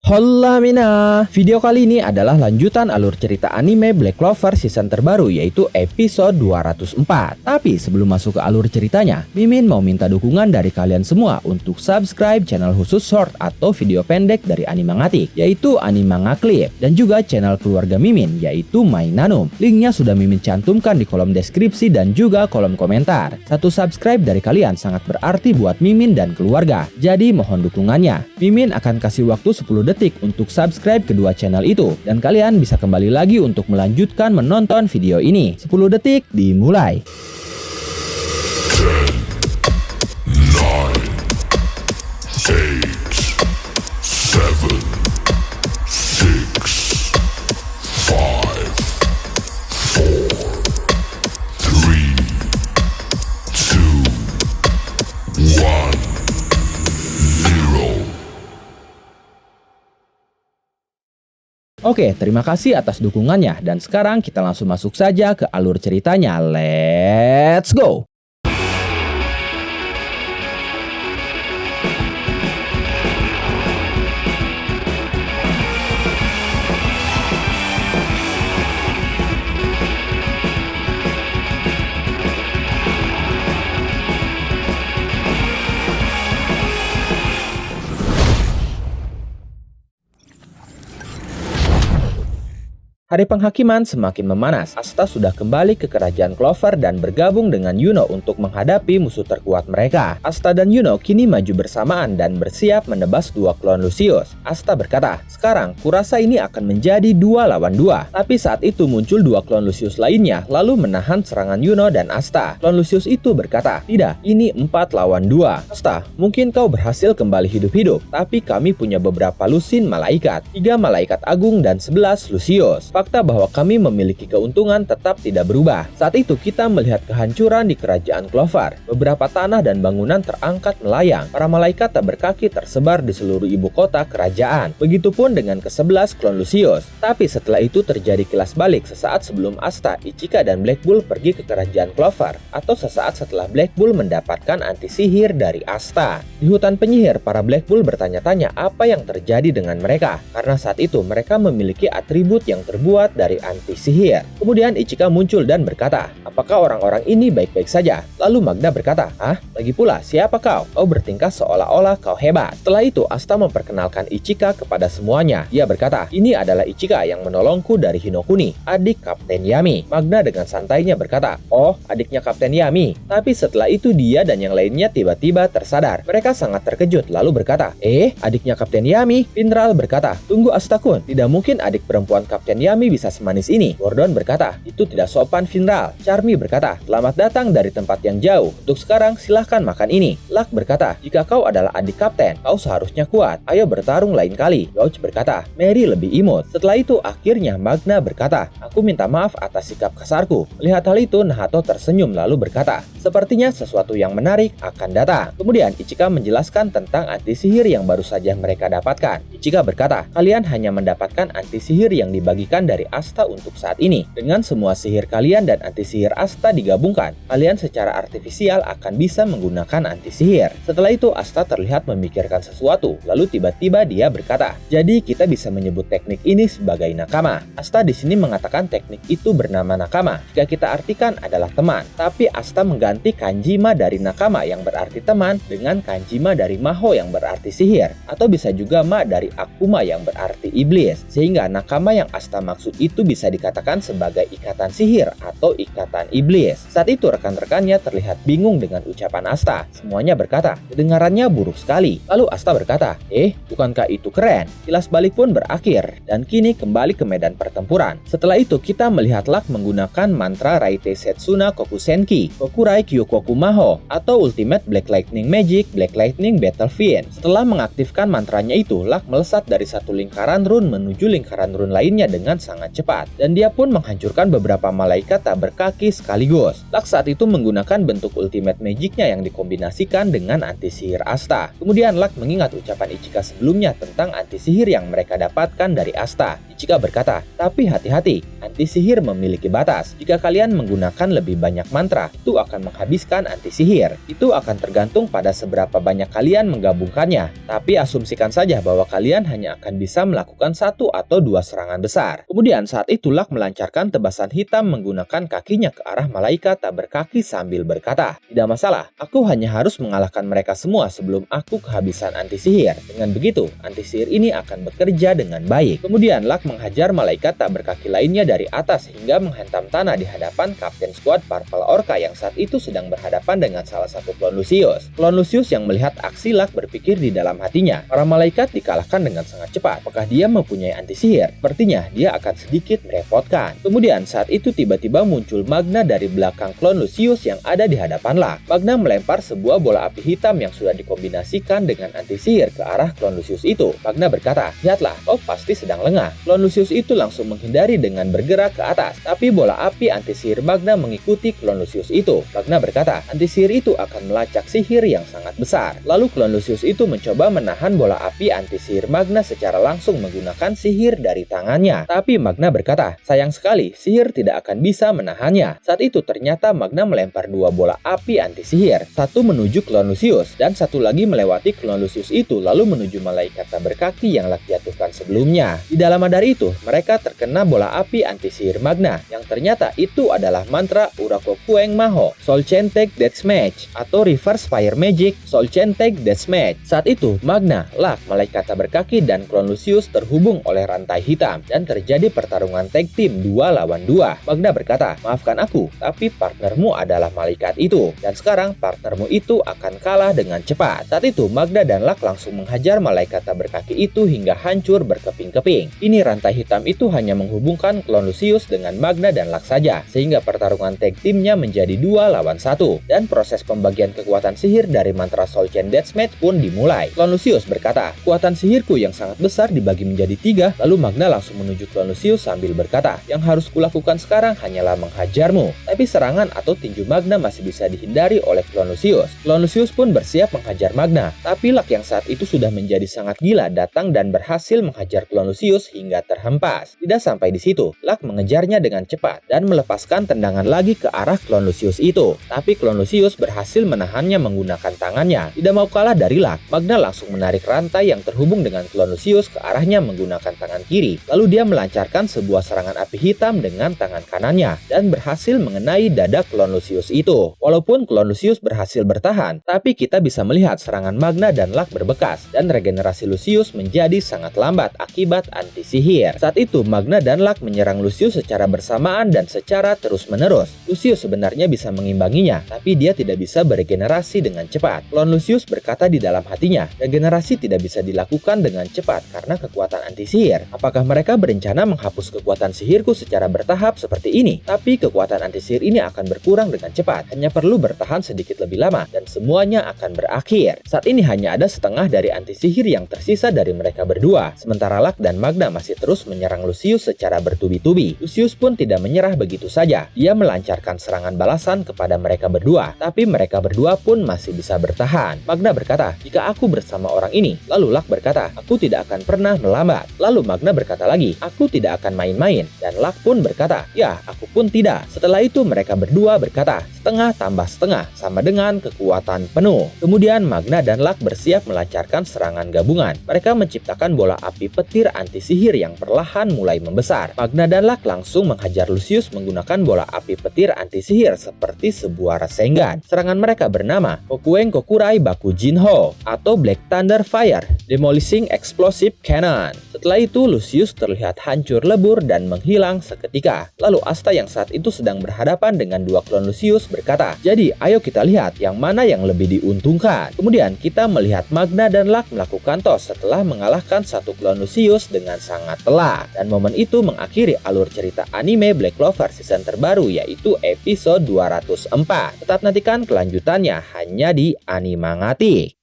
Hola Mina! Video kali ini adalah lanjutan alur cerita anime Black Clover season terbaru yaitu episode 204. Tapi sebelum masuk ke alur ceritanya, Mimin mau minta dukungan dari kalian semua untuk subscribe channel khusus short atau video pendek dari Animangatik yaitu Animangaclip dan juga channel keluarga Mimin yaitu Mainanum. Linknya sudah Mimin cantumkan di kolom deskripsi dan juga kolom komentar. Satu subscribe dari kalian sangat berarti buat Mimin dan keluarga. Jadi mohon dukungannya. Mimin akan kasih waktu 10 detik untuk subscribe kedua channel itu dan kalian bisa kembali lagi untuk melanjutkan menonton video ini. 10 detik dimulai. 10, 9, 8, 7, 6, 5, 4, 3, 2, 1, 0. Oke, terima kasih atas dukungannya dan sekarang kita langsung masuk saja ke alur ceritanya. Let's go! Hari penghakiman semakin memanas. Asta sudah kembali ke kerajaan Clover dan bergabung dengan Yuno untuk menghadapi musuh terkuat mereka. Asta dan Yuno kini maju bersamaan dan bersiap menebas dua klon Lucius. Asta berkata, "Sekarang kurasa ini akan menjadi 2 lawan 2." Tapi saat itu muncul dua klon Lucius lainnya lalu menahan serangan Yuno dan Asta. Klon Lucius itu berkata, "Tidak, ini 4 lawan 2. Asta, mungkin kau berhasil kembali hidup-hidup, tapi kami punya beberapa lusin malaikat, 3 malaikat agung dan 11 Lucius. Fakta bahwa kami memiliki keuntungan tetap tidak berubah. Saat itu kita melihat kehancuran di kerajaan Clover. Beberapa tanah dan bangunan terangkat melayang. Para malaikat tak berkaki tersebar di seluruh ibu kota kerajaan. Begitupun dengan ke-11 klon Lucius. Tapi setelah itu terjadi kilas balik sesaat sebelum Asta, Ichika dan Black Bull pergi ke kerajaan Clover, atau sesaat setelah Black Bull mendapatkan anti sihir dari Asta. Di hutan penyihir, para Black Bull bertanya-tanya apa yang terjadi dengan mereka, karena saat itu mereka memiliki atribut yang terbuat dari anti sihir. Kemudian Ichika muncul dan berkata, "Apakah orang-orang ini baik-baik saja?" Lalu Magna berkata, "Hah? Lagi pula, siapa kau? Kau bertingkah seolah-olah kau hebat." Setelah itu Asta memperkenalkan Ichika kepada semuanya. Dia berkata, "Ini adalah Ichika yang menolongku dari Hinokuni, adik Kapten Yami." Magna dengan santainya berkata, "Oh, adiknya Kapten Yami." Tapi setelah itu dia dan yang lainnya tiba-tiba tersadar. Mereka sangat terkejut lalu berkata, adiknya Kapten Yami?" Pindral berkata, "Tunggu Asta-kun, tidak mungkin adik perempuan Kapten Yami bisa semanis ini." Gordon berkata, "Itu tidak sopan, Finral." Charmy berkata, "Selamat datang dari tempat yang jauh. Untuk sekarang silahkan makan ini." Luck berkata, "Jika kau adalah adik kapten, kau seharusnya kuat. Ayo bertarung lain kali." George berkata, "Mary lebih imut." Setelah itu akhirnya Magna berkata, "Aku minta maaf atas sikap kasarku." Melihat hal itu Nahato tersenyum lalu berkata, "Sepertinya sesuatu yang menarik akan datang." Kemudian Ichika menjelaskan tentang anti sihir yang baru saja mereka dapatkan. Ichika berkata, "Kalian hanya mendapatkan anti sihir yang dibagikan dari Asta untuk saat ini. Dengan semua sihir kalian dan anti sihir Asta digabungkan, kalian secara artifisial akan bisa menggunakan anti sihir." Setelah itu Asta terlihat memikirkan sesuatu, lalu tiba-tiba dia berkata, "Jadi kita bisa menyebut teknik ini sebagai nakama." Asta di sini mengatakan teknik itu bernama nakama. Jika kita artikan adalah teman, tapi Asta mengganti kanjima dari nakama yang berarti teman dengan kanjima dari maho yang berarti sihir, atau bisa juga ma dari akuma yang berarti iblis, sehingga nakama yang Asta maksud itu bisa dikatakan sebagai ikatan sihir atau ikatan iblis. Saat itu rekan-rekannya terlihat bingung dengan ucapan Asta. Semuanya berkata, "Kedengarannya buruk sekali." Lalu Asta berkata, bukankah itu keren?" Kilas balik pun berakhir dan kini kembali ke medan pertempuran. Setelah itu kita melihat Luck menggunakan mantra Raite Setsuna Kokusenki, Kokurai Kyokoku Maho, atau Ultimate Black Lightning Magic Black Lightning Battle Fiend. Setelah mengaktifkan mantranya itu, Luck melesat dari satu lingkaran rune menuju lingkaran rune lainnya dengan sangat cepat, dan dia pun menghancurkan beberapa malaikat tak berkaki sekaligus. Luck saat itu menggunakan bentuk ultimate magicnya yang dikombinasikan dengan anti sihir Asta. Kemudian Luck mengingat ucapan Ichika sebelumnya tentang anti sihir yang mereka dapatkan dari Asta. Ichika berkata, tapi hati-hati, anti-sihir memiliki batas. Jika kalian menggunakan lebih banyak mantra, itu akan menghabiskan anti-sihir. Itu akan tergantung pada seberapa banyak kalian menggabungkannya. Tapi asumsikan saja bahwa kalian hanya akan bisa melakukan 1 atau 2 serangan besar. Kemudian saat itu Luck melancarkan tebasan hitam menggunakan kakinya ke arah malaikat tak berkaki sambil berkata, tidak masalah, aku hanya harus mengalahkan mereka semua sebelum aku kehabisan anti-sihir. Dengan begitu, anti-sihir ini akan bekerja dengan baik. Kemudian Luck menghajar malaikat tak berkaki lainnya dari atas hingga menghentam tanah di hadapan Kapten Squad Purple Orca yang saat itu sedang berhadapan dengan salah satu klon Lucius. Klon Lucius yang melihat aksi Luck berpikir di dalam hatinya, para malaikat dikalahkan dengan sangat cepat. Apakah dia mempunyai anti-sihir? Sepertinya dia akan sedikit merepotkan. Kemudian saat itu tiba-tiba muncul Magna dari belakang klon Lucius yang ada di hadapan Luck. Magna melempar sebuah bola api hitam yang sudah dikombinasikan dengan anti-sihir ke arah klon Lucius itu. Magna berkata, lihatlah, kau pasti sedang lengah. Klon Lucius itu langsung menghindari dengan bergerak ke atas, tapi bola api anti-sihir Magna mengikuti klon Lucius itu. Magna berkata, anti-sihir itu akan melacak sihir yang sangat besar. Lalu klon Lucius itu mencoba menahan bola api anti-sihir Magna secara langsung menggunakan sihir dari tangannya. Tapi Magna berkata, sayang sekali, sihir tidak akan bisa menahannya. Saat itu ternyata Magna melempar 2 bola api anti-sihir, satu menuju klon Lucius, dan satu lagi melewati klon Lucius itu lalu menuju malaikat tak berkaki yang Luck jatuhkan sebelumnya. Di dalam dari itu, mereka terkena bola api anti-sihir Magna, yang ternyata itu adalah mantra Urakokueng Maho, Soul Chain Take Deathmatch, atau Reverse Fire Magic Soul Chain Take Deathmatch. Saat itu, Magna, Luck, malaikat tak berkaki, dan klon Lucius terhubung oleh rantai hitam, dan terjadi pertarungan tag team 2 lawan 2. Magna berkata, maafkan aku, tapi partnermu adalah malaikat itu, dan sekarang partnermu itu akan kalah dengan cepat. Saat itu, Magna dan Luck langsung menghajar malaikat tak berkaki itu hingga hancur berkeping-keping. Ini rantai hitam itu hanya menghubungkan klon Lucius dengan Magna dan Luck saja, sehingga pertarungan tag timnya menjadi 2 lawan 1, dan proses pembagian kekuatan sihir dari mantra Soul Chain Deathmatch pun dimulai. Klon Lucius berkata, kekuatan sihirku yang sangat besar dibagi menjadi 3, lalu Magna langsung menuju klon Lucius sambil berkata, yang harus kulakukan sekarang hanyalah menghajarmu. Tapi serangan atau tinju Magna masih bisa dihindari oleh klon Lucius. Klon Lucius pun bersiap menghajar Magna, tapi Luck yang saat itu sudah menjadi sangat gila datang dan berhasil menghajar klon Lucius hingga terhempas. Tidak sampai di situ, Luck mengejarnya dengan cepat dan melepaskan tendangan lagi ke arah klon Lucius itu. Tapi klon Lucius berhasil menahannya menggunakan tangannya. Tidak mau kalah dari Luck, Magna langsung menarik rantai yang terhubung dengan klon Lucius ke arahnya menggunakan tangan kiri. Lalu dia melancarkan sebuah serangan api hitam dengan tangan kanannya dan berhasil mengenai dada klon Lucius itu. Walaupun klon Lucius berhasil bertahan, tapi kita bisa melihat serangan Magna dan Luck berbekas dan regenerasi Lucius menjadi sangat lambat akibat anti-sihir. Saat itu Magna dan Luck menyerang Lucius secara bersamaan dan secara terus-menerus. Lucius sebenarnya bisa mengimbanginya, tapi dia tidak bisa beregenerasi dengan cepat. Klon Lucius berkata di dalam hatinya, regenerasi tidak bisa dilakukan dengan cepat karena kekuatan anti-sihir. Apakah mereka berencana menghapus kekuatan sihirku secara bertahap seperti ini? Tapi kekuatan anti-sihir ini akan berkurang dengan cepat, hanya perlu bertahan sedikit lebih lama dan semuanya akan berakhir. Saat ini hanya ada setengah dari anti-sihir yang tersisa dari mereka berdua, sementara Luck dan Magna masih terus menyerang Lucius secara bertubi-tubi. Lucius pun tidak menyerah begitu saja. Dia melancarkan serangan balasan kepada mereka berdua, tapi mereka berdua pun masih bisa bertahan. Magna berkata, jika aku bersama orang ini. Lalu Luck berkata, aku tidak akan pernah melambat. Lalu Magna berkata lagi, aku tidak akan main-main. Dan Luck pun berkata, ya, aku pun tidak. Setelah itu mereka berdua berkata, setengah tambah setengah sama dengan kekuatan penuh. Kemudian Magna dan Luck bersiap melancarkan serangan gabungan. Mereka menciptakan bola api petir anti-sihir yang perlahan mulai membesar. Magna dan Luck langsung menghajar Lucius menggunakan bola api petir anti-sihir seperti sebuah Rasengan. Serangan mereka bernama Kokueng Kokurai Baku Jinho atau Black Thunder Fire Demolishing Explosive Cannon. Setelah itu Lucius terlihat hancur lebur dan menghilang seketika. Lalu Asta yang saat itu sedang berhadapan dengan 2 klon Lucius berkata, jadi ayo kita lihat yang mana yang lebih diuntungkan. Kemudian kita melihat Magna dan Luck melakukan tos setelah mengalahkan 1 klon Lucius dengan sangat telak. Dan momen itu mengakhiri alur cerita anime Black Clover season terbaru yaitu episode 204. Tetap nantikan kelanjutannya hanya di Animangatik.